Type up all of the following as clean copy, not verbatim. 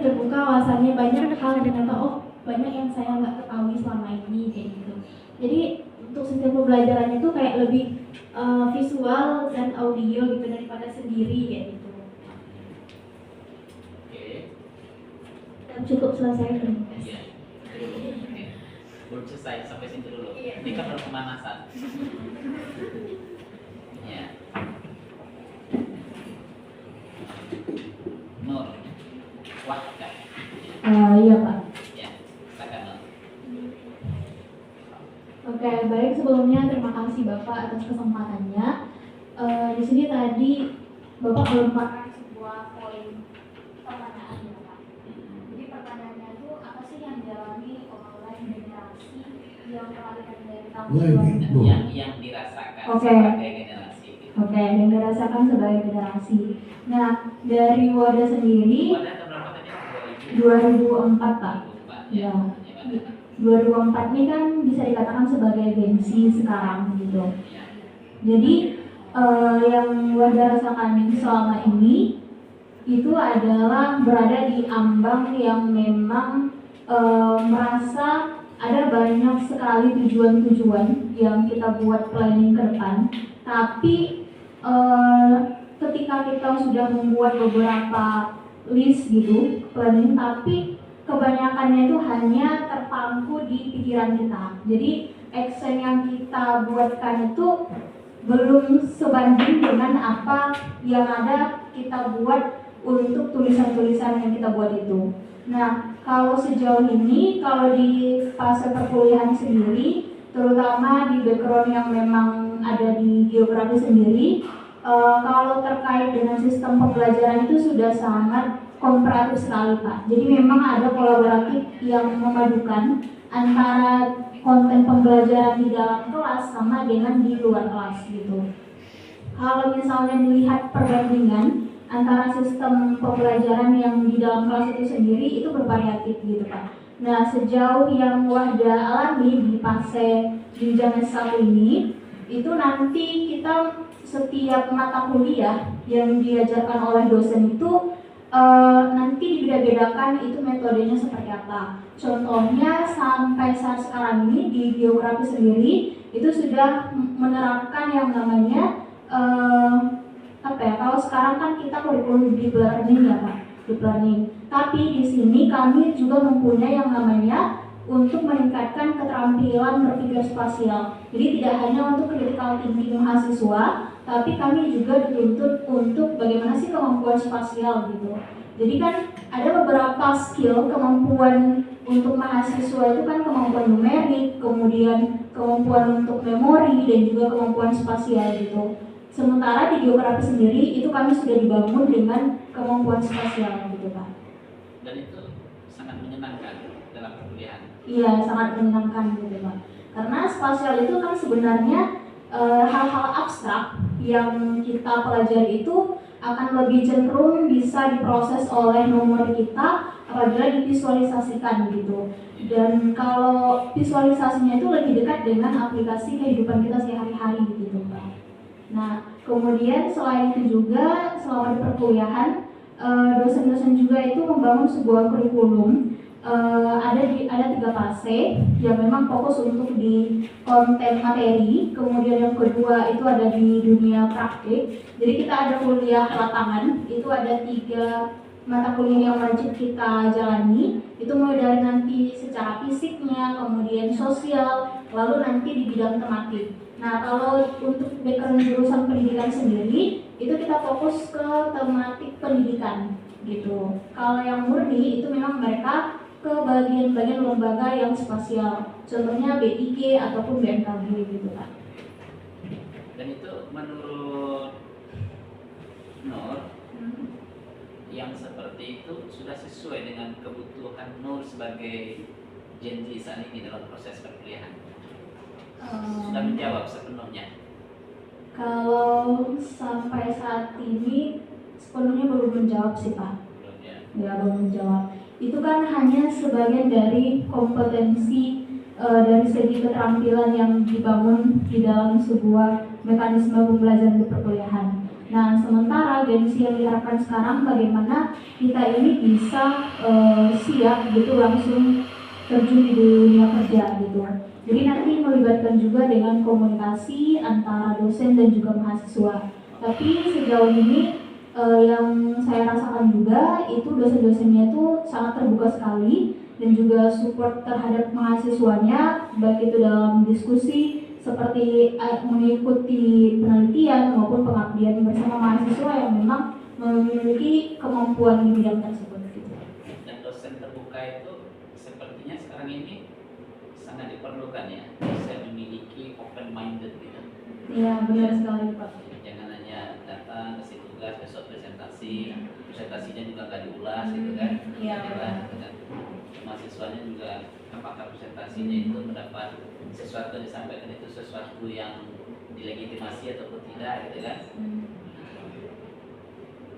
terbuka wawasannya, banyak hal ternyata banyak yang saya nggak ketahui selama ini kayak gitu. Jadi untuk sistem pembelajaran itu kayak lebih visual dan audio gitu daripada sendiri kayak gitu. Dan cukup selesai terima kasih. Belum selesai, sampai sini dulu. Ini kan baru pemanasan. Ya. Nur, Wahda. Iya Pak. Ya, silakan Nur. Oke, baik, sebelumnya terima kasih Bapak atas kesempatannya. Di sini tadi Bapak melemparkan sebuah poin pertanyaan ya Pak. Jadi pertanyaannya itu apa sih yang dialami oleh generasi yang terlahir dari tahun yang dirasakan sebagai generasi. Oke, yang dirasakan sebagai generasi. Nah, dari Wadah sendiri Wadah tahun berapa tadi? 2004 Pak. 2004 ya. 2004 ini kan bisa dikatakan sebagai Gen Z sekarang gitu. Jadi yang Wadah rasakan selama ini itu adalah berada di ambang yang memang merasa ada banyak sekali tujuan-tujuan yang kita buat planning ke depan, tapi ketika kita sudah membuat beberapa list gitu planning, tapi kebanyakannya itu hanya terpaku di pikiran kita. Jadi action yang kita buatkan itu belum sebanding dengan apa yang ada kita buat untuk tulisan-tulisan yang kita buat itu. Nah, kalau sejauh ini, kalau di fase perkuliahan sendiri, terutama di background yang memang ada di geografi sendiri, kalau terkait dengan sistem pembelajaran itu sudah sangat komparatif sekali Pak. Jadi memang ada kolaboratif yang memadukan antara konten pembelajaran di dalam kelas sama dengan di luar kelas gitu. Kalau misalnya melihat perbandingan antara sistem pembelajaran yang di dalam kelas itu sendiri itu bervariatif gitu Pak. Nah, sejauh yang Wahda alami di fase jenjang S1 ini, itu nanti kita setiap mata kuliah yang diajarkan oleh dosen itu nanti dibeda-bedakan itu metodenya seperti apa. Contohnya sampai saat sekarang ini di geografi sendiri itu sudah menerapkan yang namanya kalau sekarang kan kita kurikulum deep learning ya Pak, deep learning. Tapi di sini kami juga mempunyai yang namanya untuk meningkatkan keterampilan berpikir spasial. Jadi tidak hanya untuk critical thinking mahasiswa, tapi kami juga dituntut untuk bagaimana sih kemampuan spasial gitu. Jadi kan ada beberapa skill kemampuan untuk mahasiswa itu kan kemampuan numerik, kemudian kemampuan untuk memori dan juga kemampuan spasial gitu. Sementara di geografi sendiri itu kami sudah dibangun dengan kemampuan spasial gitu Pak. Dan itu sangat menyenangkan dalam perkuliahan. Iya, sangat menyenangkan gitu Pak. Karena spasial itu kan sebenarnya hal-hal abstrak yang kita pelajari itu akan lebih cenderung bisa diproses oleh memori kita apabila divisualisasikan gitu. Dan kalau visualisasinya itu lebih dekat dengan aplikasi kehidupan kita sehari-hari gitu Pak. Nah, kemudian selain itu juga selama di perkuliahan dosen-dosen juga itu membangun sebuah kurikulum. Ada 3 fase yang memang fokus untuk di konten materi, kemudian yang kedua itu ada di dunia praktik. Jadi kita ada kuliah lapangan, itu ada 3 mata kuliah yang wajib kita jalani. Itu mulai dari nanti secara fisiknya, kemudian sosial, lalu nanti di bidang tematik. Nah, kalau untuk background jurusan pendidikan sendiri, itu kita fokus ke tematik pendidikan gitu. Kalau yang murni itu memang mereka ke bagian-bagian lembaga yang spasial, contohnya BIG ataupun BMKG gitu Pak. Dan itu menurut Nur, yang seperti itu sudah sesuai dengan kebutuhan Nur sebagai Gen Z saat ini dalam proses perkuliahan? Sudah menjawab sepenuhnya? Kalau sampai saat ini sepenuhnya belum menjawab sih Pak. Ya, belum menjawab. Itu kan hanya sebagian dari kompetensi dari segi keterampilan yang dibangun di dalam sebuah mekanisme pembelajaran di perkuliahan. Nah, sementara gengsi yang diharapkan sekarang bagaimana kita ini bisa siap gitu langsung terjun di dunia kerja gitu. Jadi nanti melibatkan juga dengan komunikasi antara dosen dan juga mahasiswa. Tapi sejauh ini yang saya rasakan juga itu dosen-dosennya itu sangat terbuka sekali dan juga support terhadap mahasiswanya, baik itu dalam diskusi seperti mengikuti penelitian maupun pengabdian bersama mahasiswa yang memang memiliki kemampuan di bidang tersebut gitu. Dan dosen terbuka itu sepertinya sekarang ini sangat diperlukan ya, bisa memiliki open minded gitu. Iya, benar sekali Pak. Jangan hanya datang kasih tugas besok presentasinya juga nggak diulas gitu kan. Iya. Gitu kan. Mahasiswanya juga apakah presentasinya itu mendapat sesuatu yang disampaikan itu sesuatu yang dilegitimasi ataupun tidak gitu kan.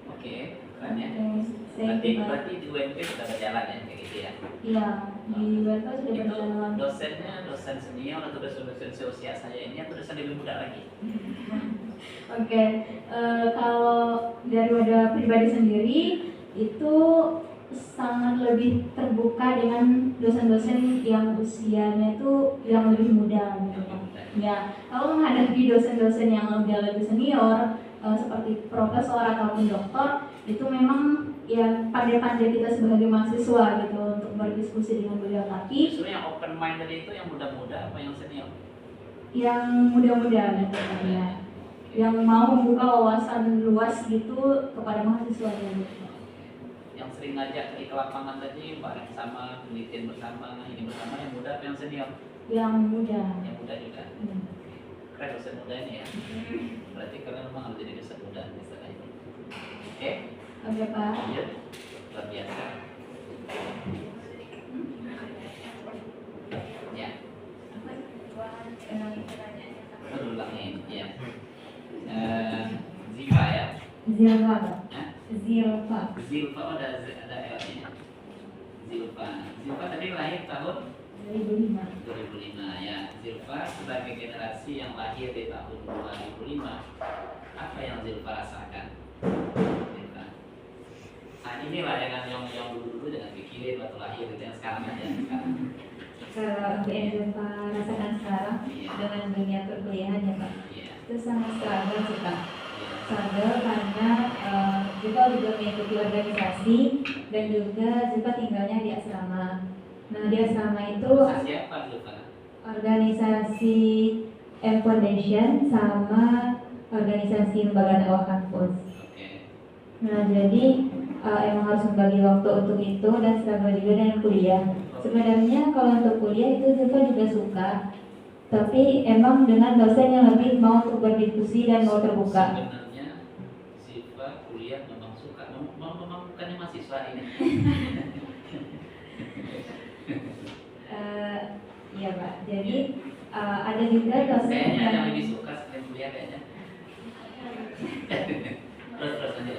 Oke, keren ya. Berarti di UNP sudah berjalan ya kayak gitu ya. Iya, di UNP sudah Itu berjalan. dosennya dosen senior atau dosen seusia saya ini atau dosen lebih muda lagi? Oke, kalau dari wadah pribadi sendiri itu sangat lebih terbuka dengan dosen-dosen yang usianya itu yang lebih muda gitu kan. Ya, kalau menghadapi dosen-dosen yang lebih senior seperti profesor ataupun doktor itu memang ya pandai-pandai kita sebagai mahasiswa gitu untuk berdiskusi dengan beliau. Tapi justru yang open minded itu yang muda-muda apa yang senior? Yang muda-muda gitu kan ya. Yang mau membuka wawasan luas gitu kepada mahasiswanya gitu. Yang sering ngajak di lapangan tadi bareng sama, penelitian bersama, ini bersama, yang muda apa yang senior? Yang muda. Yang muda juga. Keren dosen muda ini ya. Berarti kalian memang harus jadi dosen muda misalnya ini. Oke? Oke Pak. Lanjut. Luar biasa. Ya. Ulangin, ya. Ziva ya. Zilfa. Hah? Zilfa. Zilfa ada L-nya. Zilfa tadi lahir tahun 2005. ya. Zilfa sebagai generasi yang lahir di tahun 2005, apa yang Zilfa rasakan? Zilfa. Nah inilah yang dulu jangan pikirin waktu lahir itu yang sekarang aja sekarang. Kalau untuk yang Zilfa rasakan sekarang dengan dunia perkuliahan ya Pak, itu sangat struggle sih Pak. Struggle karena Zilfa juga mengikuti organisasi dan juga Zilfa tinggalnya di asrama. Nah di asrama itu Siapa Zilfa? organisasi M Foundation sama organisasi lembaga dakwah kampus. Nah jadi emang harus membagi waktu untuk itu dan struggle juga dengan kuliah. Sebenarnya kalau untuk kuliah itu Zilfa juga suka, tapi emang dengan dosen yang lebih mau untuk berdiskusi dan mau terbuka. Sebenarnya Zilfa kuliah memang suka, memang bukannya mahasiswa ini. Iya Pak, jadi ada juga dosen Kayaknya yang yang lebih suka selain kuliah kayaknya. Terus lanjut.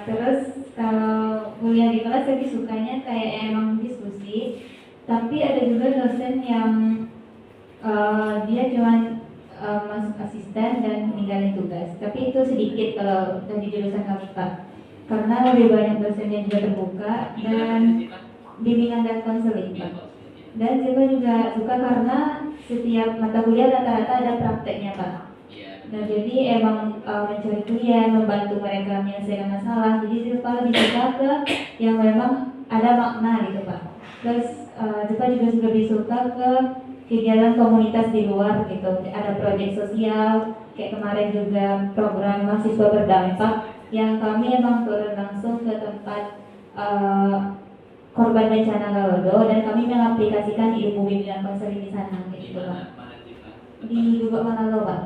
terus kalau kuliah di kelas lebih sukanya kayak emang diskusi, tapi ada juga dosen yang dia cuma masuk asisten dan ninggalin tugas, tapi itu sedikit kalau dari jurusan kami Pak, karena lebih banyak dosen yang juga terbuka dan bimbingan dan konseling Pak. Dan juga suka karena setiap mata kuliah rata-rata ada prakteknya Pak. Nah jadi emang mencari klien, membantu mereka menyelesaikan masalah. Jadi Zilfa lebih suka ke yang memang ada makna gitu Pak. Terus Zilfa juga lebih suka ke kegiatan komunitas di luar gitu. Ada proyek sosial, kayak kemarin juga program mahasiswa berdampak yang kami emang turun langsung ke tempat korban bencana Galodo dan kami mengaplikasikan ilmu bimbingan konseling di sana gitu Pak. Di Gubuk Manado Pak.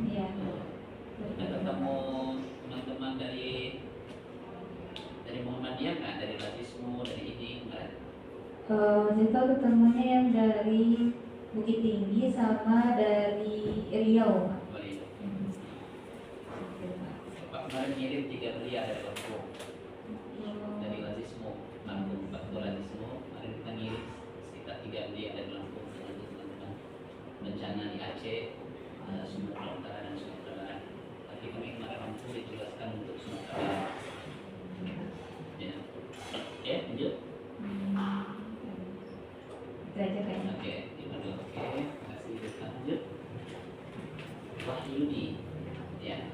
Iya. Sudah ketemu teman-teman dari Muhammadiyah nggak? Dari Lazismu, dari ini nggak? Zilfa ketemunya yang dari Bukit Tinggi sama dari Riau Pak. Bapak kemarin ngirim 3 belia dari Lampung, dari Lazismu, Lampung, Pak Lazismu. Kemarin kita ngirim sekitar 3 belia dari Lampung untuk teman-teman bencana di Aceh, Sumatera Utara dan Sumatera Barat. Oke, lanjut. Itu aja kayaknya. Oke, dipandu. Oke, kasih lanjut. Wahyudi. Ya,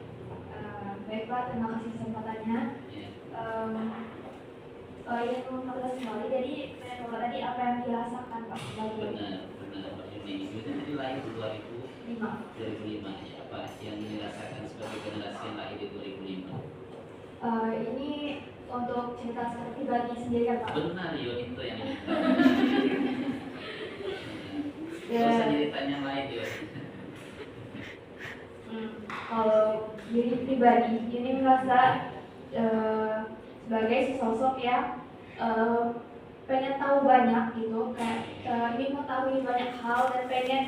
Baik Pak, terima kasih kesempatannya. ya. Yang menurut kembali, jadi saya coba tadi apa yang dirasakan Pak sebagai Benar Wahyudi. Itu tadi lahir di 2005 ya. Apa yang dirasakan sebagai generasi yang lahir di 2005? Ini untuk cerita pribadi sendiri kan Pak. Benar, yo itu yang ini. Gak usah ditanya yang lain yo. Kalau diri pribadi ini merasa sebagai sosok yang pengen tahu banyak gitu, kayak ingin mengetahui banyak hal dan pengen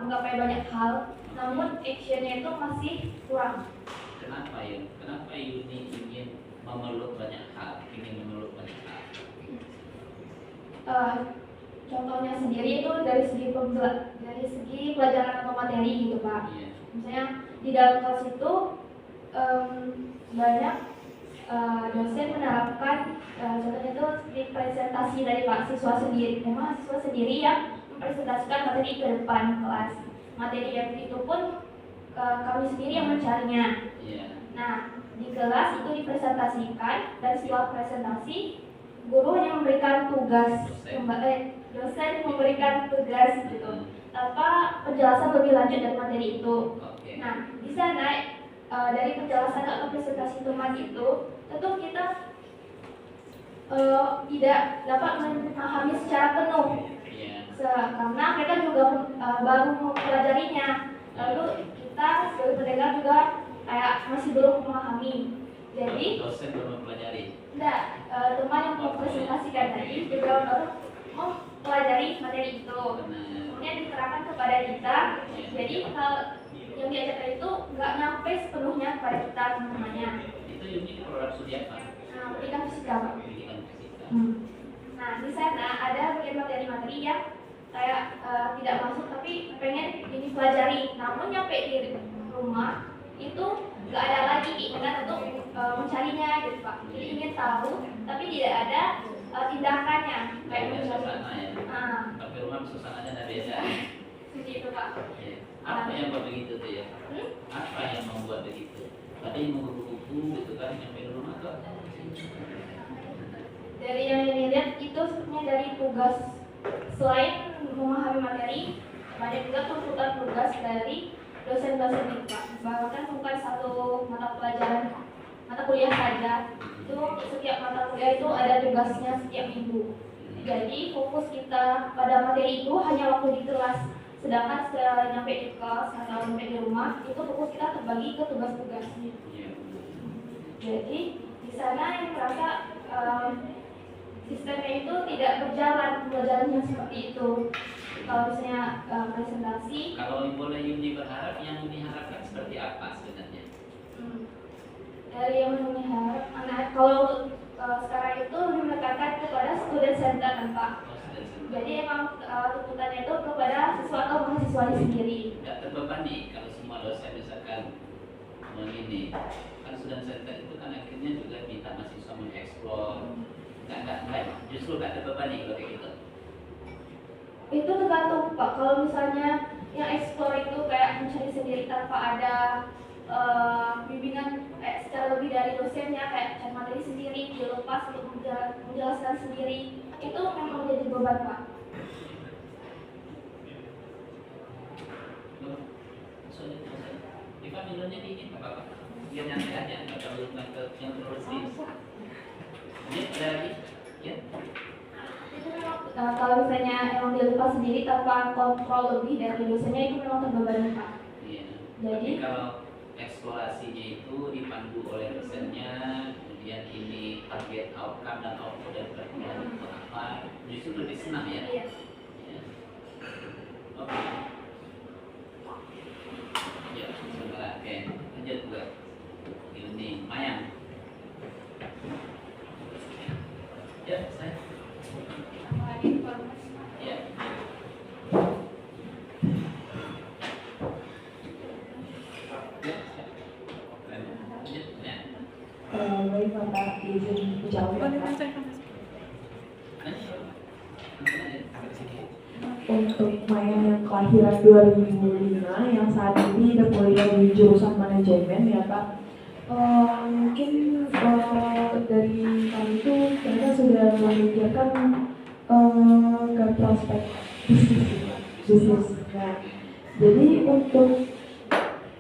menggapai banyak hal, namun actionnya itu masih kurang. Kenapa ya? Kenapa Yuni ingin memeluk banyak hal? Ingin memeluk banyak hal? Contohnya sendiri itu dari segi pelajaran atau materi gitu Pak. Iya. Misalnya di dalam kelas itu banyak dosen menerapkan contohnya itu seperti presentasi dari Pak siswa sendiri. Memang siswa sendiri yang mempresentasikan materi ke depan kelas. Materi yang itu pun kami sendiri yang mencarinya. Iya. Nah, di kelas itu dipresentasikan dan setelah presentasi guru hanya memberikan tugas, dosen memberikan tugas gitu, tanpa penjelasan lebih lanjut dari materi itu. Oke. Nah, di sana dari penjelasan atau presentasi teman itu, tentu kita tidak dapat memahami secara penuh, Iya. karena mereka juga baru mempelajarinya. Lalu kita sebagai pendengar juga kayak masih belum memahami. Jadi dosen belum mempelajari. enggak, teman yang mempresentasikan tadi juga baru mempelajari materi itu, Benar. kemudian diterapkan kepada kita. Jadi hal yang diajarkan itu nggak nyampe sepenuhnya kepada kita semuanya. Itu Yuni program studi apa? Nah, pendidikan fisika Pak. Pendidikan fisika. Nah, di sana ada bagian materi-materi yang kayak tidak masuk tapi pengen ini pelajari, namun nyampe di rumah itu nggak ada lagi keinginan untuk mencarinya gitu Pak. Jadi ingin tahu tapi tidak ada tindakannya kayak Beda mencari. suasana ya. Tapi rumah suasananya ada beda. Seperti itu Pak. Ya. Apa yang membuat begitu tuh ya? Apa yang membuat begitu? Tadi mau buku itu kan nyampe di rumah tuh. Dari yang ini lihat itu sebenarnya dari tugas, selain memahami materi, banyak juga tuntutan tugas dari dosen-dosen itu Pak. Bahkan bukan satu mata kuliah saja, itu setiap mata kuliah itu ada tugasnya setiap minggu. Jadi fokus kita pada materi itu hanya waktu di kelas, sedangkan setelah nyampe di kelas atau nyampe di rumah itu fokus kita terbagi ke tugas-tugasnya. Iya. Jadi di sana yang merasa sistemnya itu tidak berjalan pembelajarannya seperti itu. Kalau misalnya presentasi, Kalau boleh Yuni berharap, yang Yuni harapkan seperti apa sebenarnya? dari yang harap kalau sekarang itu lebih menekankan kepada student center kan Pak. Jadi emang tuntutannya itu kepada siswa atau mahasiswanya sendiri. Tidak terbebani kalau semua dosen misalkan begini. Kan student center itu kan akhirnya juga minta mahasiswa mengeksplor. Enggak, justru nggak terbebani kalau kayak gitu. Itu tergantung Pak. Kalau misalnya yang explore itu kayak mencari sendiri tanpa ada bimbingan secara lebih dari dosennya, kayak cari materi sendiri, dilepas untuk menjelaskan sendiri, itu memang menjadi beban Pak. Soalnya, Ivan minumnya dingin nggak apa-apa. Biar nyantai aja, nggak terlalu yang terlalu serius. Ya, ada lagi? Ya. Itu memang kalau misalnya emang dilepas sendiri tanpa kontrol lebih dari dosennya, itu memang terbebani Pak. Iya. Jadi Tapi kalau eksplorasinya itu dipandu oleh dosennya, kemudian ini target outcome dan output dari perkuliahan itu apa, justru lebih senang ya. iya. Ya. Oke. Ya, sebentar. Oke, lanjut gue. Ini Mayang. Ya, saya. Apalagi informasi. Ya. Ya, lanjut ya. Baik Bapak, izin jauh ya Pak. Untuk Maya yang kelahiran 2005 yang saat ini berkuliah di jurusan manajemen ya Pak. Mungkin dari kami itu ternyata sudah memikirkan ke prospek bisnis. Nah, jadi untuk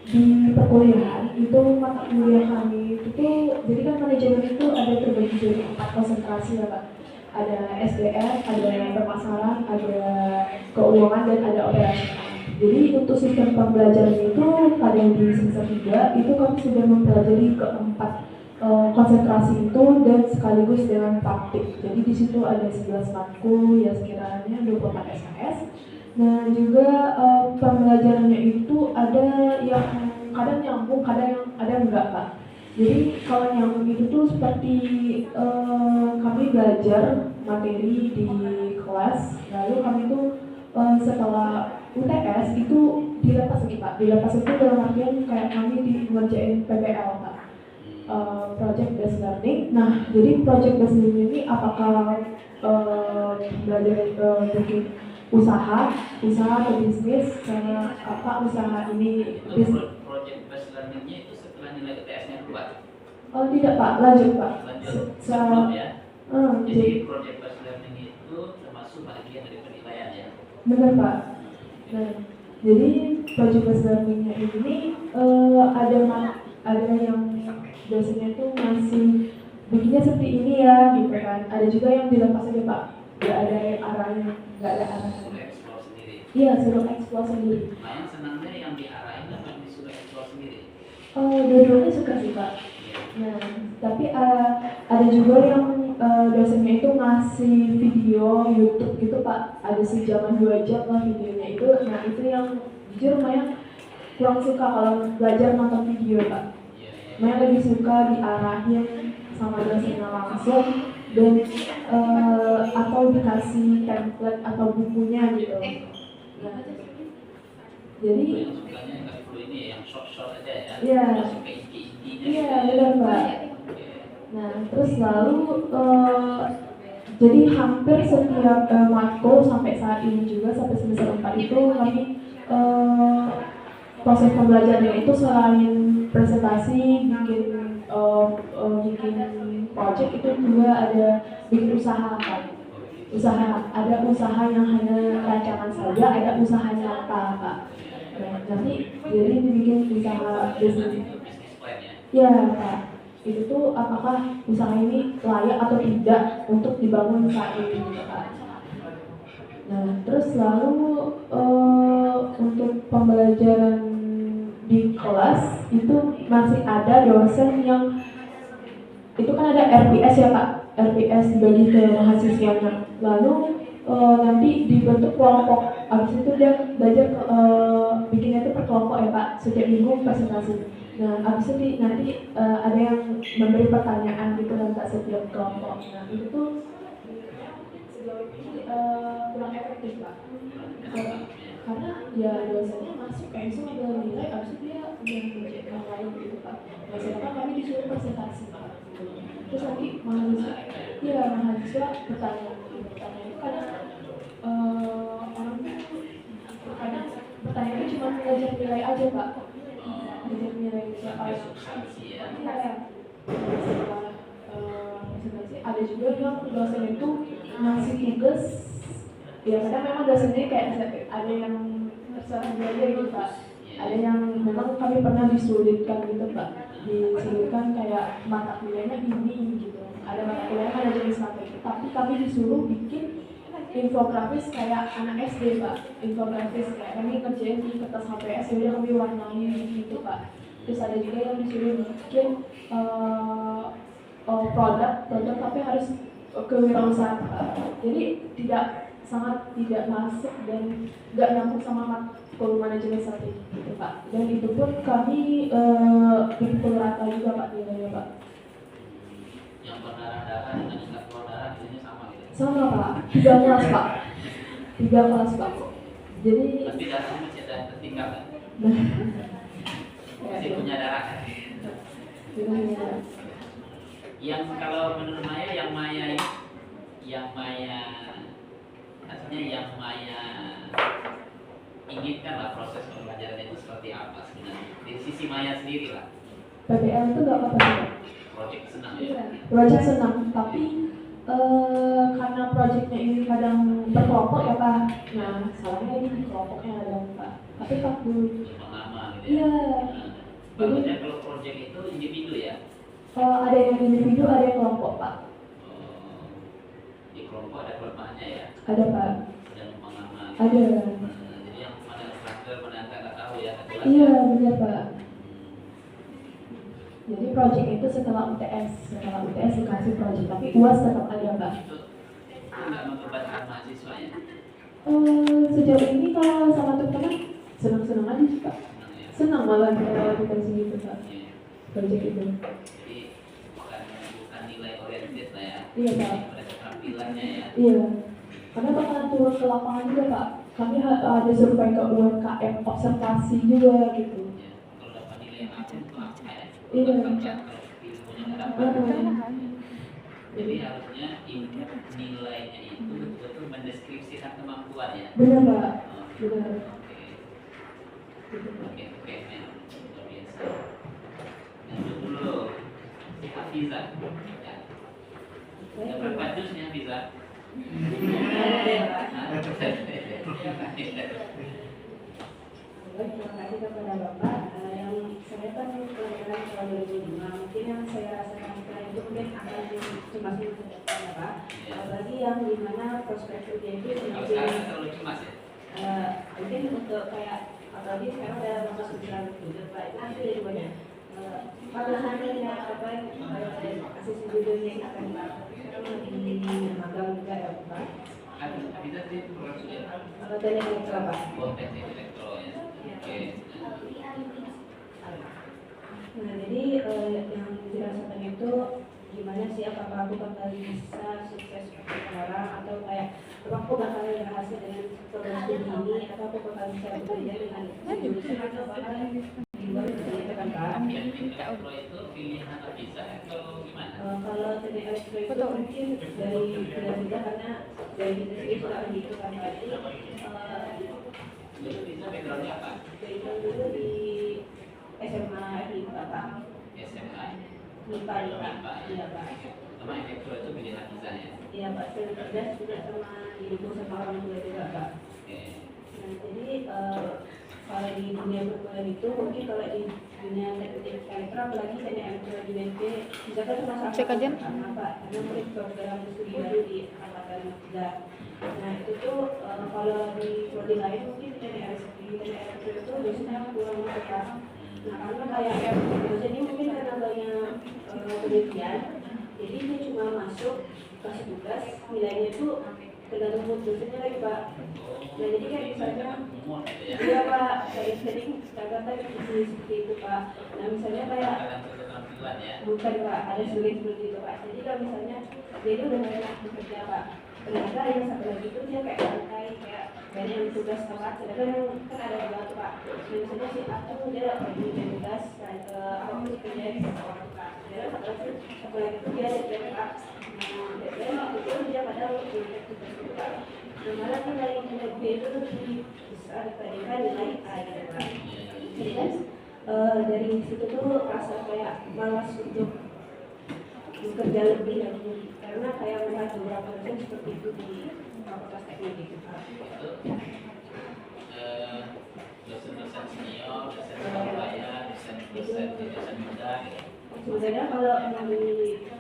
di perkuliahan itu mata kuliah kami itu jadi kan manajemen itu ada terbagi jadi 4 konsentrasi ya Pak. Ada SDR, ada pemasaran, ada keuangan dan ada operasional. Jadi untuk sistem pembelajaran itu pada di semester 3 itu kami sudah mempelajari keempat konsentrasi itu dan sekaligus dengan praktik. Jadi di situ ada 11 matkul ya sekiranya 24 SKS. Nah juga pembelajarannya itu ada yang kadang nyambung, kadang yang ada enggak Pak. Jadi kalau nyambung itu tuh seperti kami belajar materi di kelas, lalu kami tuh setelah UTS itu dilepas lagi Pak. Dilepas itu dalam artian kayak kami ngerjain PBL Pak. Project based learning. Nah, jadi project based learning ini apakah belajar bikin usaha atau bisnis, karena apa usaha ini bisnis. Project based learningnya itu setelah nilai UTS-nya keluar? Oh tidak Pak, lanjut Pak. Lanjut, sebelum ya. Jadi Jadi project based learning itu termasuk bagian dari penilaian ya? benar Pak. Nah, jadi project based learningnya ini ada yang dosennya itu masih bikinnya seperti ini ya gitu kan. Ada juga yang dilepas aja Pak. Nggak ada yang arahnya, nggak ada arahnya. Suruh explore sendiri. Iya, suruh explore sendiri. Nah, yang senangnya yang diarahin apa yang disuruh explore sendiri? Dua-duanya suka sih Pak. Nah, tapi ada juga yang dosennya itu ngasih video YouTube gitu Pak. Ada sejaman 2 jam lah videonya itu. Nah itu yang jujur lumayan kurang suka kalau belajar nonton video Pak. Maya lebih suka diarahin sama dosennya langsung dan atau dikasih template atau bukunya gitu. Nah, jadi yang sukanya yang nggak perlu ini ya, yang short aja ya? Iya. Masuk ke inti-intinya. iya gitu. benar Pak. Nah terus lalu jadi hampir setiap matkul sampai saat ini juga sampai semester 4 itu kami proses pembelajarannya itu selain presentasi, bikin project itu juga ada bikin usaha kan. Ada usaha yang hanya rancangan saja, ada usaha nyata Pak. Nah, nanti jadi dibikin usaha bisnis. Business plan ya? Ya Pak, itu tuh apakah usaha ini layak atau tidak untuk dibangun saat ini Pak. Nah terus lalu untuk pembelajaran di kelas itu masih ada dosen yang itu kan ada RPS ya Pak, RPS dibagi ke mahasiswanya. Lalu nanti dibentuk kelompok, abis itu dia belajar bikinnya itu per kelompok ya Pak, setiap minggu presentasi. Nah abis itu nanti ada yang memberi pertanyaan gitu kan Pak setiap kelompok. Nah itu tuh sejauh ini kurang efektif Pak. Karena ya dosennya masuk kayak itu ada nilai, abis itu dia udah ngerjain yang lain gitu Pak. Nah sedangkan kami disuruh presentasi Pak. Terus nanti mahasiswa bertanya itu kadang orang tuh kadang pertanyaannya cuma belajar nilai aja Pak. Belajar nilai soal Substansi ya? setelah presentasi ada juga yang dosen itu ngasih tugas. Ya kadang memang dosennya kayak ada yang terserah belajar gitu Pak. Ada yang memang kami pernah disulitkan gitu Pak. Disulitkan kayak mata kuliahnya ini gitu. Ada mata kuliah manajemen strategi, tapi kami disuruh bikin infografis kayak anak SD Pak. Infografis kayak kami kerjain di kertas HPS, jadi kami warnai gitu Pak. Terus ada juga yang disuruh bikin produk tapi harus kewirausahaan Pak. Jadi sangat tidak masuk dan nggak nyambung sama matkul manajemen strategi gitu Pak. Dan itu pun kami pukul rata juga Pak nilainya Pak. Yang berdarah-darah dengan yang nggak keluar darah biasanya sama gitu? Sama Pak, 3 kelas Pak. 3 kelas Pak. Jadi Tapi darahnya masih ada yang tertinggal kan? Masih punya darah kan? Yang kalau menurut Maya yang Maya inginkan lah proses pembelajaran itu seperti apa sebenarnya dari sisi Maya sendiri lah. PBL itu gak apa-apa. Project senang ya. Project senang, tapi karena projectnya ini kadang berkelompok ya Pak. Nah, salahnya ini di kelompoknya ada Pak. Tapi Pak dulu. Lama gitu ya. Iya. Bagusnya kalau project itu individu ya. Ada yang individu, ada yang kelompok Pak. Di kelompok ada kelemahannya ya. Ada Pak. Dan lama-lama. Ada. Jadi yang mana structure mana yang nggak tahu ya. Iya benar Pak. Jadi project itu setelah UTS dikasih project, tapi UAS tetap ada Pak. Itu nggak membebankan mahasiswa ya. Sejauh ini kalau sama teman-teman senang-senang aja sih Pak. Senang ya. Senang malah dikasih gitu Pak. Iya. Project itu. Jadi bukan nilai oriented lah ya. Iya Pak. Pada keterampilannya ya. Iya. Karena bakalan turun ke lapangan juga Pak. Kami ada survei ke UMKM observasi juga gitu. Ya, kalau dapat nilai yang aku itu apa ya? Iya. Kalau ilmunya nggak dapat. Jadi harusnya nilainya itu betul-betul mendeskripsikan kemampuan ya. Benar Pak. Oh, Benar. Oke, Gitu, Pak. oke, men. Luar biasa. Lanjut dulu. Si Hafiza. Ya. Ada berapa juz nih Hafiza? Terima kasih kepada Bapak. Yang saya kan pelajaran tahun 2005, mungkin yang saya rasakan sekarang itu mungkin akan cemas di masa depan ya Pak. Apalagi yang dimana prospek kerja itu Kalau semakin sekarang terlalu cemas ya. mungkin untuk kayak apalagi sekarang ada masa kesulitan itu Pak. Itu nanti dari banyak pengalamannya apa yang asisten judulnya yang akan Pak. Sekarang lagi magang juga ya Pak. Hafiza sih program sudah. Kalau dari elektro Pak. Oh, teknik elektro ya. Oke. Nah, jadi yang dirasakan itu gimana sih, apakah aku bakal bisa sukses seperti orang atau kayak apakah aku bakal berhasil dengan program studi ini atau aku bakal bisa bekerja dengan jurusan atau bakal di luar dari itu kan Pak. Teknik elektro itu pilihan Hafiza atau gimana? Kalau teknik elektro itu mungkin dari bidang karena dari kita sendiri sudah begitu kan Pak. Jadi Itu backgroundnya apa? background dulu di SMA IPA Pak. SMA. IPA. Iya Pak. Sama elektro itu pilihan Hafiza ya. Iya Pak, saya cerdas juga sama ibu sama orang tua juga Pak. Oke. Nah, jadi kalau di dunia perkuliahan itu mungkin kalau di dunia teknik elektro apalagi teknik elektro di BNP misalkan cuma satu karena Pak, karena mungkin program studi baru di angkatan muda. Nah itu tuh kalau di prodi lain mungkin teknik elektro itu biasanya kurang masuk Pak. Nah karena kayak dosennya mungkin karena banyak penelitian, jadi dia cuma masuk kasih tugas, nilainya itu tergantung mood dosennya lagi Pak. Nah jadi kayak misalnya Umur gitu ya. iya Pak, kayak sering Jakarta seperti itu Pak. Nah misalnya kayak Tergantung keterampilan ya. bukan Pak, ada sulit seperti itu Pak. Jadi kalau misalnya dia itu udah banyak bekerja Pak, ternyata yang satu lagi itu dia kayak santai, kayak banyak yang tugas Pak. Sedangkan yang kan ada dua tuh Pak. Dan misalnya si A tuh dia dapat tugas, apa sih kerja di sekolah Pak. Dia satu lagi itu dia ada Pak. Nah, dan itu dia padahal punya tugas itu Pak. Nah malah nilai B itu lebih besar dibandingkan nilai A gitu Pak. Jadi kan dari situ tuh rasa kayak malas untuk bekerja lebih lagi karena kayak melihat beberapa dosen seperti itu di fakultas teknik gitu Pak. Itu dosen-dosen senior, dosen berbayar, dosen muda gitu. Sebenarnya kalau yang di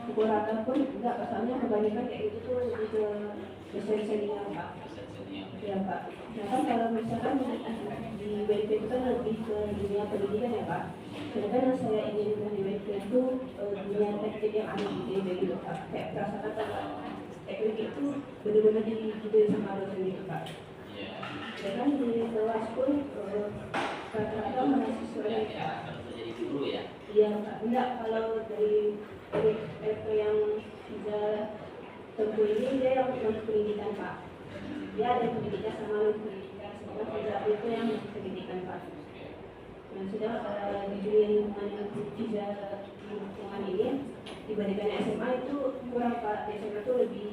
pukul rata pun enggak, pasalnya kebanyakan kayak itu tuh lebih ke dosen senior Pak. Dosen senior. Iya Pak. Nah kan kalau misalkan di BNP itu kan lebih ke dunia pendidikan ya Pak. Sedangkan yang saya inginkan di BNP itu dunia teknik yang ada di ITB gitu Pak. Kayak perasaan kalau teknik itu benar-benar dihidupi sama dosen gitu Pak. Iya. Dan kan di kelas pun rata-rata mahasiswa Ya, ya, harus jadi guru ya. iya Pak. Enggak, kalau dari elektro yang bisa tempuh ini dia yang pendidikan Pak. Dia ada pendidikan sama pendidikan, sedangkan Fiza itu yang pendidikan Pak. Nah sudah di dunia lingkungan yang Fiza lingkungan ini dibandingkan SMA itu kurang Pak. Di SMA itu lebih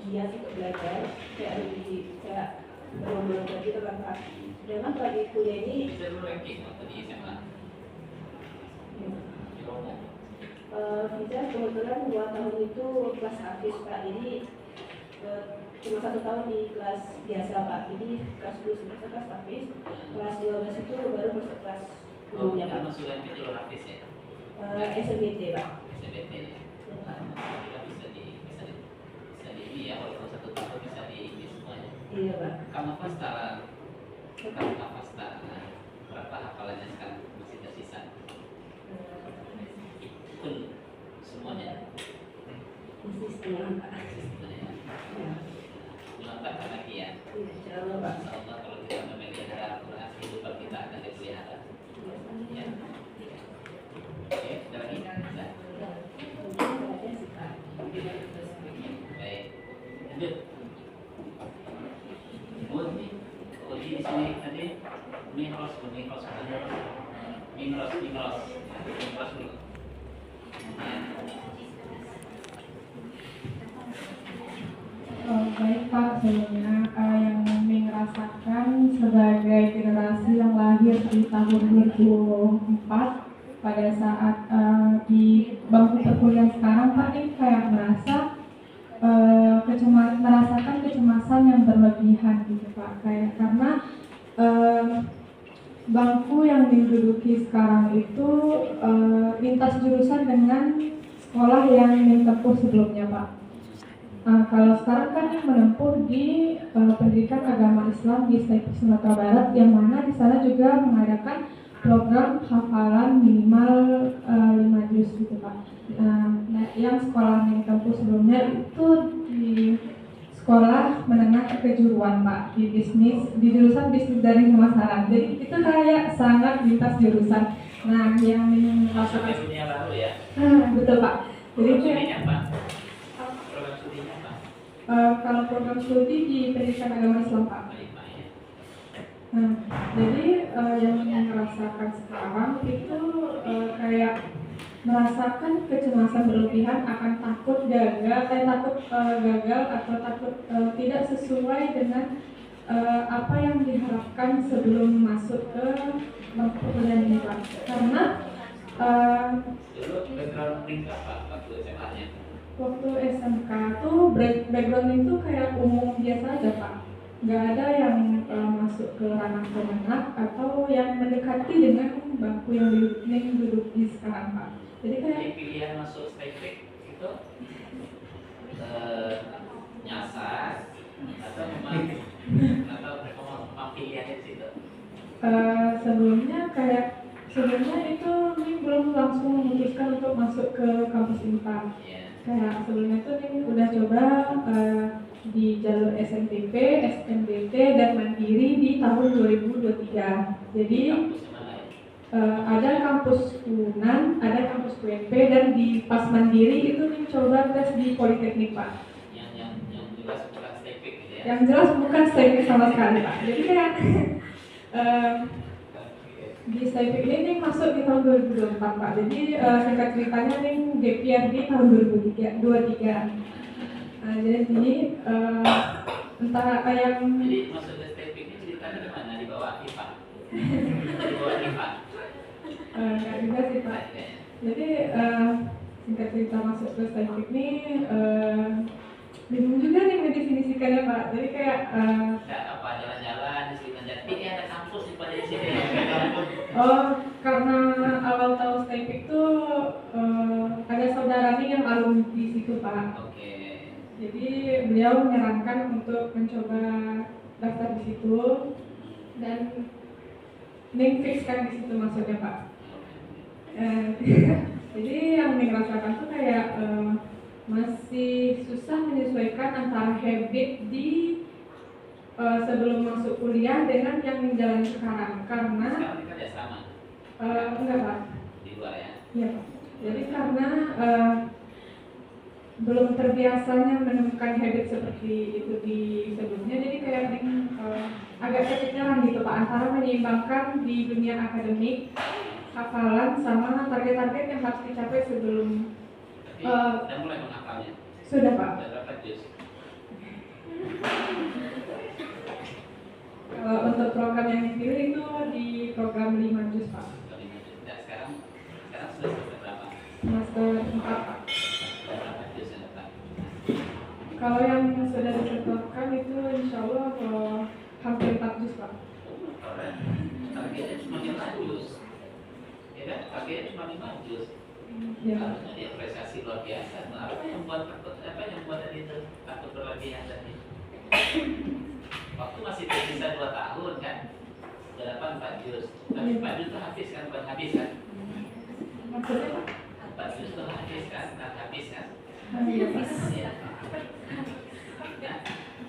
giat untuk belajar, kayak lebih kayak berlomba-lomba gitu kan Pak. Sedangkan kalau di kuliah ini Bisa dulu ranking waktu di SMA. Di Romo. kita kebetulan 2 tahun itu kelas habis Pak, jadi cuma 1 tahun di kelas biasa Pak, jadi kelas 10 semester kelas habis, kelas 12 itu baru masuk kelas Oh, umumnya kita Pak. masukkan ke jalur habis ya. SNBT Pak. SBT ya. Kita bisa di ini ya, walaupun 1 tahun bisa di ini semuanya. Iya Pak. Kamu setara berapa hafalannya sekarang masih tersisa? Full semuanya. Masih setengah Pak. Semuanya. Ya. Bulan tak lagi ya. Insya Allah Pak. Insya Allah kalau kita memelihara Al-Quran, kehidupan kita akan dipelihara. Ya. Oke, ada lagi? Bisa? Baik. Lanjut. Uji di sini tadi mingros dulu. Baik Pak, sebelumnya yang Ming rasakan sebagai generasi yang lahir di tahun 2004 pada saat di bangku perkuliahan sekarang Pak, ini kayak merasakan kecemasan yang berlebihan gitu Pak, kayak karena bangku yang diduduki sekarang itu lintas jurusan dengan sekolah yang ditempuh sebelumnya Pak. Kalau sekarang kan yang menempuh di pendidikan agama Islam di STIP Sumatera Barat, yang mana di sana juga mengadakan program hafalan minimal 5 juz gitu Pak. Yang sekolah yang ditempuh sebelumnya itu di sekolah menengah kejuruan Pak, di jurusan bisnis dari pemasaran. Jadi itu kayak sangat lintas jurusan. Nah, yang Masuk merasakan ke dunia baru ya. betul Pak. Jadi Studinya apa? Program studinya apa? kalau program studi di pendidikan agama Islam Pak. Baik, Pak ya. Nah, jadi yang merasakan sekarang itu kayak merasakan kecemasan berlebihan akan takut gagal atau takut tidak sesuai dengan apa yang diharapkan sebelum masuk ke perkuliahan ini Pak. Karena Dulu background link apa waktu SMA-nya? waktu SMK tuh background itu kayak umum biasa aja Pak. Nggak ada yang masuk ke ranah kemenang atau yang mendekati dengan bangku yang diduduki sekarang Pak. Jadi kayak Jadi pilihan masuk STIP itu nyasar atau memang pilihannya di situ? sebelumnya itu Ning belum langsung memutuskan untuk masuk ke kampus Unpad. Iya. Kayak sebelumnya tuh Ning udah coba di jalur SNPP, SNBT dan Mandiri di tahun 2023. Jadi Kampus mana ya? ada kampus Unan, ada kampus UNP, dan di pas Mandiri itu Ning coba tes di Politeknik Pak. Yang jelas bukan STIP gitu ya. Yang jelas bukan STIP sama sekali Pak. Jadi kayak di STIP ini Ning masuk di tahun 2024 Pak. Jadi singkat ceritanya Ning gap year di tahun 2023. Jadi entah apa yang Jadi masuk ke STIP ini ceritanya gimana? Di bawah IPA? Di bawah IPA? nggak juga sih Pak. Jadi singkat cerita masuk ke STIP ini bingung juga nih mendefinisikannya Pak. Jadi kayak apa jalan-jalan di sekitar Jati ini ada kampus di pada di sini. karena awal tahu STIP itu ada saudara nih yang alumni di situ Pak. Oke. Jadi beliau menyarankan untuk mencoba daftar di situ dan Ning fixkan di situ masuknya Pak. Jadi yang Ning rasakan tuh kayak masih susah menyesuaikan antara habit di sebelum masuk kuliah dengan yang menjalani sekarang karena Sekarang kita ya sama enggak Pak. di luar ya. Iya Pak. Jadi karena belum terbiasanya menemukan habit seperti itu di sebelumnya, jadi kayak agak kepikiran gitu Pak antara menyeimbangkan di dunia akademik, hafalan sama target-target yang harus dicapai sebelum Tapi udah mulai menghafalnya. sudah Pak. Udah berapa juz? Untuk program yang dipilih itu di program 5 juz Pak. Nah, sekarang sudah semester berapa? Semester 4 Pak. Berapa juz yang dapat? Kalau yang sudah ditetapkan itu insya Allah hampir 4 juz Pak. Keren. Targetnya cuma 5 juz. Ya kan? Targetnya cuma 5 juz. Ya. Harusnya diapresiasi luar biasa. Nah, apa yang buat tadi itu takut berlebihan tadi? Waktu masih tersisa 2 tahun kan? Sudah dapat 4 juz. Tapi 4 juz itu habis kan? Bukan habis kan? Maksudnya Pak? 4 juz itu habis kan? Bukan habis kan? Iya Pak. Ya.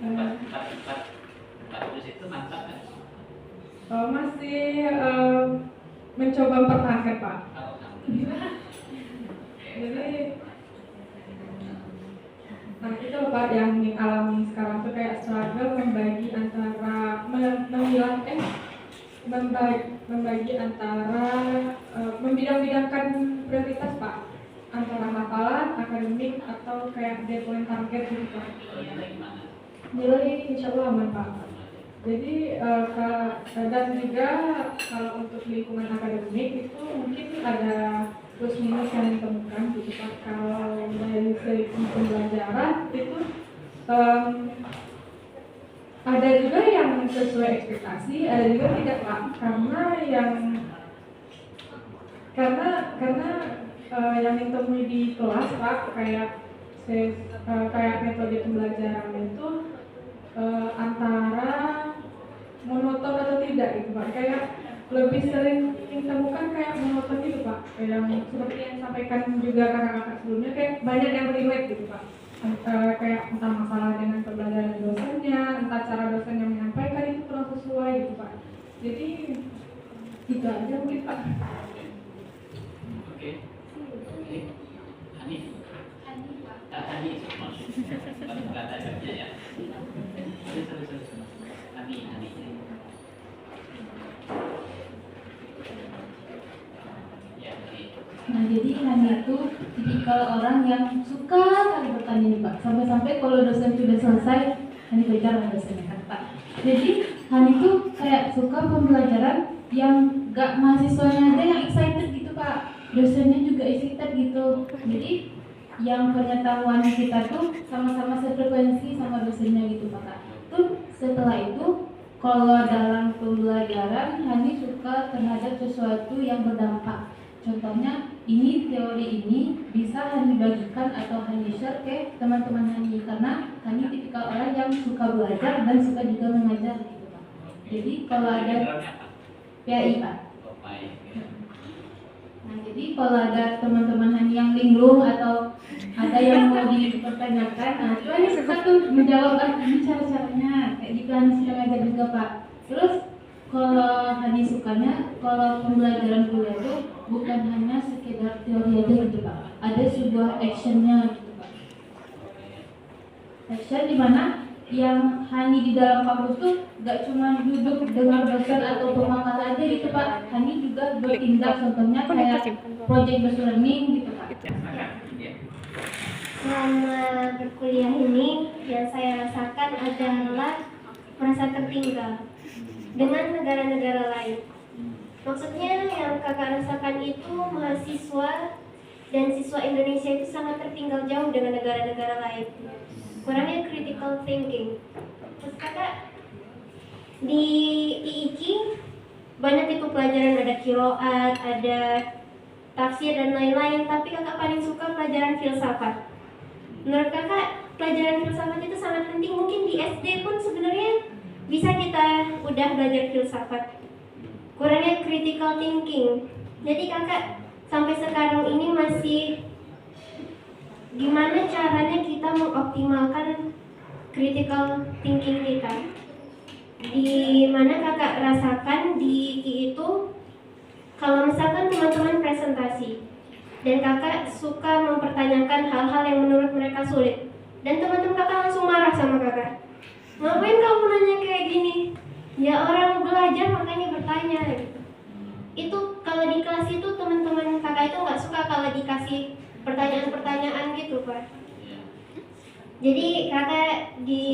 Nah, 4 juz itu mantap kan? Masih mencoba mempertahankan Pak. Alhamdulillah. Jadi nah itu Pak yang alami sekarang tuh kayak struggle membagi antara membagi antara membidang-bidangkan prioritas Pak, antara hafalan, akademik atau kayak deadline target gitu Pak. Gimana? Nilai insya Allah aman Pak. Jadi dan juga kalau untuk lingkungan akademik itu mungkin ada plus minus yang ditemukan gitu Pak. Kalau dari segi pembelajaran itu ada juga yang sesuai ekspektasi, ada juga tidak Pak. Karena yang ditemui di kelas Pak kayak metode pembelajaran itu antara monoton atau tidak gitu Pak, kayak lebih sering ditemukan kayak monoton gitu Pak, kayak seperti yang disampaikan juga kakak-kakak sebelumnya, kayak banyak yang relate gitu Pak, kayak entah masalah dengan pembelajaran dosennya, entah cara dosen yang menyampaikan itu kurang sesuai gitu Pak. Jadi itu aja mungkin Pak. Oke. Hani. Hani maksudnya. Bukan ada ya. Sorry. Hani. Ya, Nah, jadi Hani itu tipikal orang yang suka sekali bertanya nih Pak. Sampai-sampai kalau dosen sudah selesai, Hani kejar dosennya kan Pak. Jadi Hani itu kayak suka pembelajaran yang gak mahasiswanya aja yang excited gitu Pak. Dosennya juga excited gitu. Jadi yang pengetahuan kita tuh sama-sama sefrekuensi sama dosennya gitu Pak. Tuh setelah itu kalau dalam pembelajaran Hani suka terhadap sesuatu yang berdampak. Contohnya ini teori ini bisa Hani bagikan atau Hani share ke teman-teman Hani karena Hani tipikal orang yang suka belajar dan suka juga mengajar gitu Pak. Jadi kalau ada PAI Pak. Nah, jadi kalau ada teman-teman Hani yang linglung atau ada yang mau dipertanyakan, nah itu Hani suka tuh menjawab ini cara-caranya kayak gitu Hani suka ngajar juga Pak. Terus kalau Hani sukanya kalau pembelajaran kuliah itu bukan hanya sekedar teori aja gitu Pak. Ada sebuah actionnya gitu Pak. Action di mana yang Hani di dalam kampus tuh gak cuma duduk dengar dosen atau pemaparan aja gitu Pak. Hani juga bertindak, contohnya kayak project based learning gitu Pak. Selama berkuliah ini yang saya rasakan adalah merasa tertinggal dengan negara-negara lain. Maksudnya yang kakak rasakan itu mahasiswa dan siswa Indonesia itu sangat tertinggal jauh dengan negara-negara lain. Kurangnya critical thinking. Terus kakak di IIKI banyak itu pelajaran, ada kiroat, ada tafsir dan lain-lain, tapi kakak paling suka pelajaran filsafat. Menurut kakak pelajaran filsafat itu sangat penting. Mungkin di SD pun sebenarnya bisa kita udah belajar filsafat. Kurangnya critical thinking. Jadi kakak sampai sekarang ini masih gimana caranya kita mengoptimalkan critical thinking kita. Di mana kakak rasakan di IKI itu kalau misalkan teman-teman presentasi dan kakak suka mempertanyakan hal-hal yang menurut mereka sulit dan teman-teman kakak langsung marah sama kakak. Ngapain kamu nanya kayak gini? Ya orang belajar makanya bertanya gitu. Itu kalau di kelas itu teman-teman kakak itu nggak suka kalau dikasih pertanyaan-pertanyaan gitu Pak. Jadi kakak di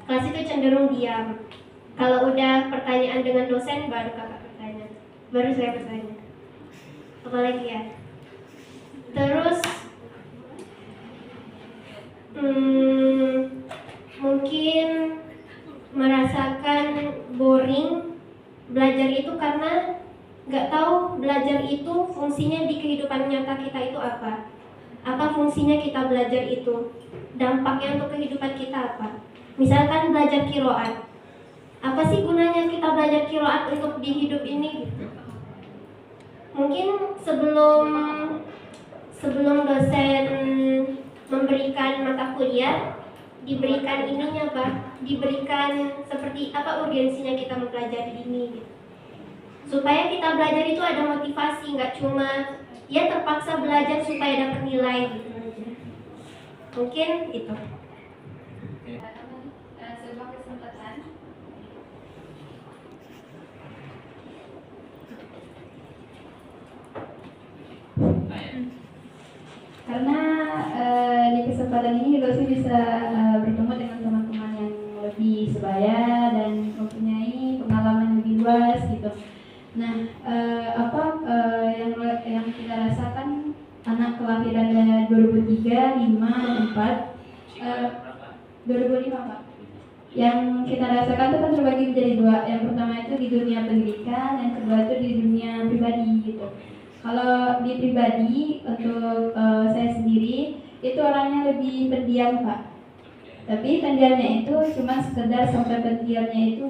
kelas itu cenderung diam. Kalau udah pertanyaan dengan dosen baru kakak bertanya, baru saya bertanya. Apalagi ya? Terus mungkin merasakan boring belajar itu karena nggak tahu belajar itu fungsinya di kehidupan nyata kita itu apa fungsinya kita belajar itu, dampaknya untuk kehidupan kita apa. Misalkan belajar qiraat, apa sih gunanya kita belajar qiraat untuk di hidup ini gitu. Mungkin sebelum dosen memberikan mata kuliah, diberikan ininya Pak, diberikan seperti apa urgensinya kita mempelajari ini gitu. Supaya kita belajar itu ada motivasi, nggak cuma ya terpaksa belajar supaya dapat nilai gitu aja. Mungkin itu. Sebuah kesempatan. Karena di kesempatan ini Rosi bisa bertemu dengan teman-teman yang lebih sebaya dan mempunyai pengalaman lebih luas gitu. Nah, yang kita rasakan anak kelahiran dari 2003, 5, dan 4, 2005 Pak. Yang kita rasakan itu kan terbagi menjadi dua. Yang pertama itu di dunia pendidikan, yang kedua itu di dunia pribadi gitu. Kalau di pribadi untuk saya sendiri itu orangnya lebih pendiam Pak. Tapi pendiamnya itu cuma sekedar sampai pendiamnya itu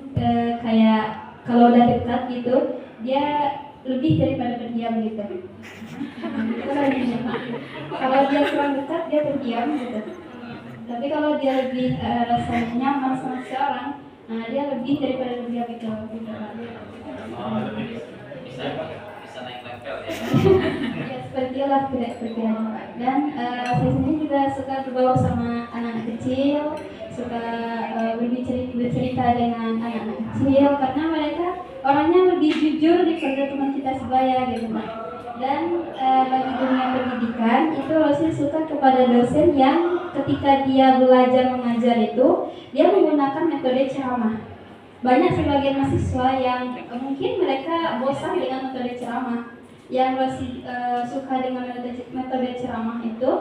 kayak kalau udah dekat gitu dia lebih daripada pendiam gitu. Kalau dia kurang dekat dia pendiam gitu. Tapi kalau dia lebih rasanya nyaman sama seseorang, nah dia lebih daripada pendiam gitu. Bisa naik level ya. Ya seperti itulah kira-kira Pak. Dan saya sendiri juga suka berbaur sama anak-anak kecil, suka bercerita dengan anak-anak kecil karena mereka orangnya lebih jujur daripada teman kita sebaya gitu Pak. Dan bagi dunia pendidikan itu Rosi suka kepada dosen yang ketika dia belajar mengajar itu dia menggunakan metode ceramah. Banyak sebagian mahasiswa yang mungkin mereka bosan dengan metode ceramah. Yang Rosi suka dengan metode ceramah itu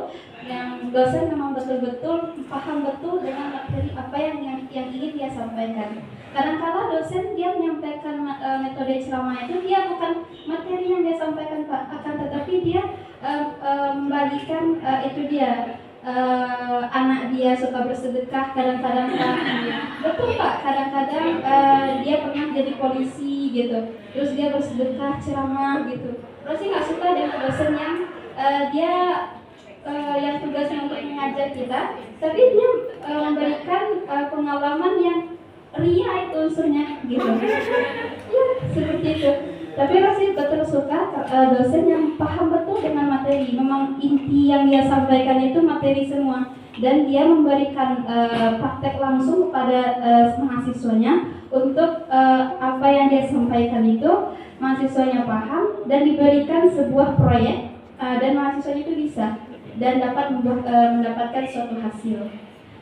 yang dosen memang betul-betul paham betul dengan materi apa yang ingin dia sampaikan. Kadang-kala dosen dia menyampaikan metode ceramah itu dia bukan materi yang dia sampaikan Pak, akan tetapi dia membagikan itu dia anak dia suka bersedekah kadang-kadang Pak. Betul Pak, kadang-kadang dia pernah jadi polisi gitu, terus dia bersedekah ceramah gitu. Terus sih nggak suka dengan dosen yang dia yang tugasnya untuk mengajar kita, tapi dia memberikan pengalaman yang ria itu unsurnya gitu. Ya seperti itu. Tapi Rosi betul suka dosen yang paham betul dengan materi. Memang inti yang dia sampaikan itu materi semua, dan dia memberikan praktek langsung kepada mahasiswanya untuk apa yang dia sampaikan itu mahasiswanya paham dan diberikan sebuah proyek dan mahasiswanya itu bisa dan dapat mendapatkan suatu hasil.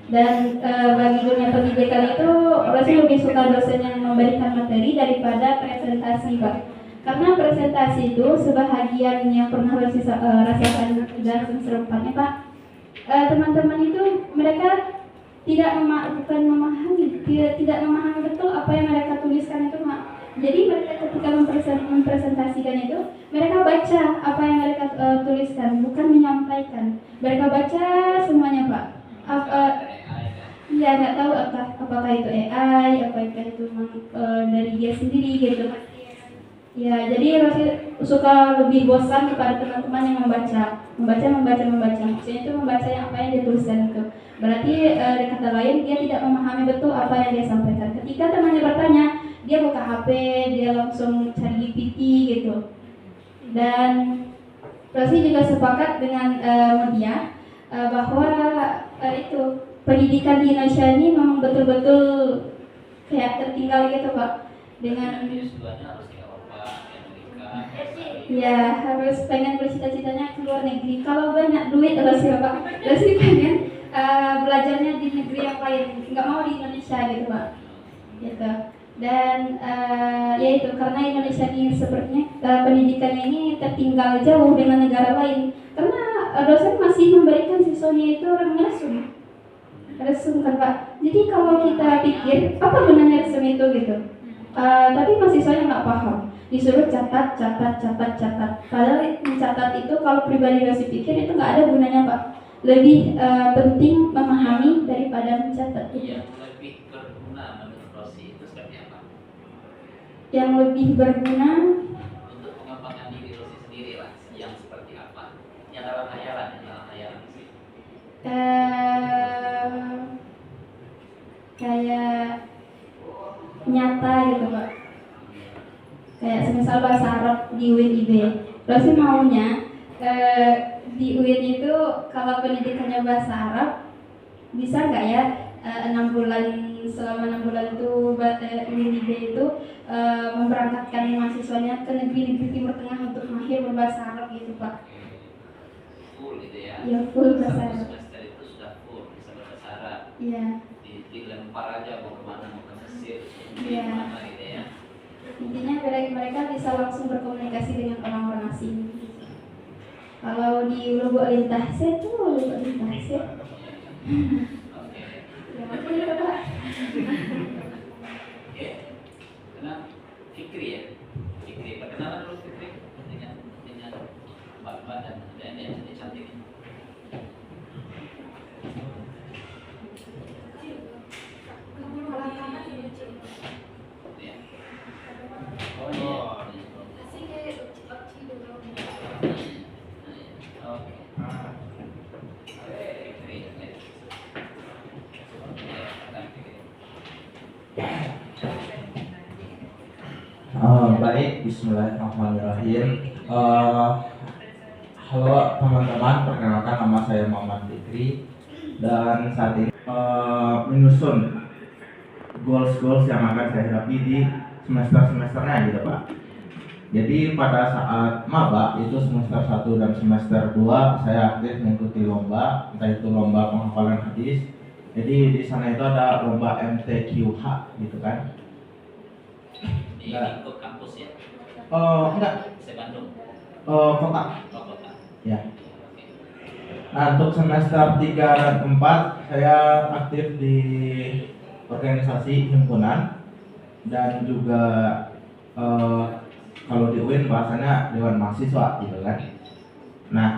Dan bagi dunia pendidikan itu Rosi lebih suka dosen yang memberikan materi daripada presentasi Pak. Karena presentasi itu sebahagian yang pernah Rosi rasakan dan serempatnya Pak, teman-teman itu mereka tidak memahami betul apa yang mereka tuliskan itu Pak. Jadi mereka ketika mempresentasikan itu mereka baca apa yang mereka tuliskan, bukan menyampaikan. Mereka baca semuanya Pak. Ya nggak tahu apakah itu AI, apakah itu dari dia sendiri gitu. Ya jadi Rosi suka lebih bosan kepada teman-teman yang membaca. Maksudnya itu membaca yang apa yang dia tuliskan itu. Berarti dengan kata lain dia tidak memahami betul apa yang dia sampaikan. Ketika temannya bertanya, dia buka HP, dia langsung cari GPT gitu. Dan Rosi juga sepakat dengan media bahwa itu pendidikan di Indonesia ini memang betul-betul kayak tertinggal gitu Pak. Dengan ya harus pengen bercita-citanya ke luar negeri. Kalau banyak duit Rosi Pak, Rosi pengen belajarnya di negeri yang lain, nggak mau di Indonesia gitu Pak. Gitu. Dan ya itu karena Indonesia ini sepertinya pendidikannya ini tertinggal jauh dengan negara lain, karena dosen masih memberikan siswanya itu resum kan Pak. Jadi kalau kita pikir apa gunanya resum itu gitu, tapi mahasiswanya nggak paham, disuruh catat. Padahal mencatat itu kalau pribadi dosen pikir itu nggak ada gunanya Pak. Lebih penting memahami daripada mencatat. Yang lebih berguna menurut Rosi itu seperti apa? Yang lebih berguna Untuk mengembangkan diri Rosi sendiri lah, yang seperti apa? Yang dalam hayalan sih. Kayak nyata gitu Pak. Kayak semisal bahasa Arab di UIN IB, terus maunya di UIN itu kalau pendidikannya bahasa Arab bisa nggak ya 6 bulan, selama 6 bulan itu UIN IB itu memberangkatkan mahasiswanya ke negeri-negeri Timur Tengah untuk mahir berbahasa Arab gitu Pak. Full gitu ya? Ya full bahasa Satu Arab. semester itu sudah full bisa bahasa Arab. Iya. Dilempar aja mau kemana, mau ke Mesir, Iya. kemana gitu ya. Intinya mereka bisa langsung berkomunikasi dengan orang-orang asing. Kalau di Lubuk Lintasnya tuh Lubuk Lintasnya. Oke. Ya macam itu Pak. Oke. Kenal Fikri ya? Fikri, perkenalan dulu Fikri dengan Mbak dan yang cantik ini. Ya. Oh iya. Oke. Fikri, ya. Baik, bismillahirrahmanirrahim. Halo teman-teman, perkenalkan nama saya Muhammad Fikri dan saat ini menyusun goals yang akan saya hadapi di semester-semesternya gitu Pak. Jadi pada saat maba itu semester 1 dan semester 2 saya aktif mengikuti lomba, entah itu lomba penghafalan hadis. Jadi di sana itu ada lomba MTQH gitu kan. Di lingkup kampus ya? Enggak, Bandung. kota. Oh, kota. Ya. Nah, untuk semester 3 dan 4 saya aktif di organisasi himpunan dan juga kalau di UIN bahasanya Dewan Mahasiswa gitu kan. Nah,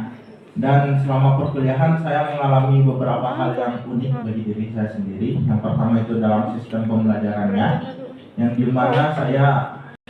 dan selama perkuliahan saya mengalami beberapa hal yang unik bagi diri saya sendiri. Yang pertama itu dalam sistem pembelajarannya, yang dimana saya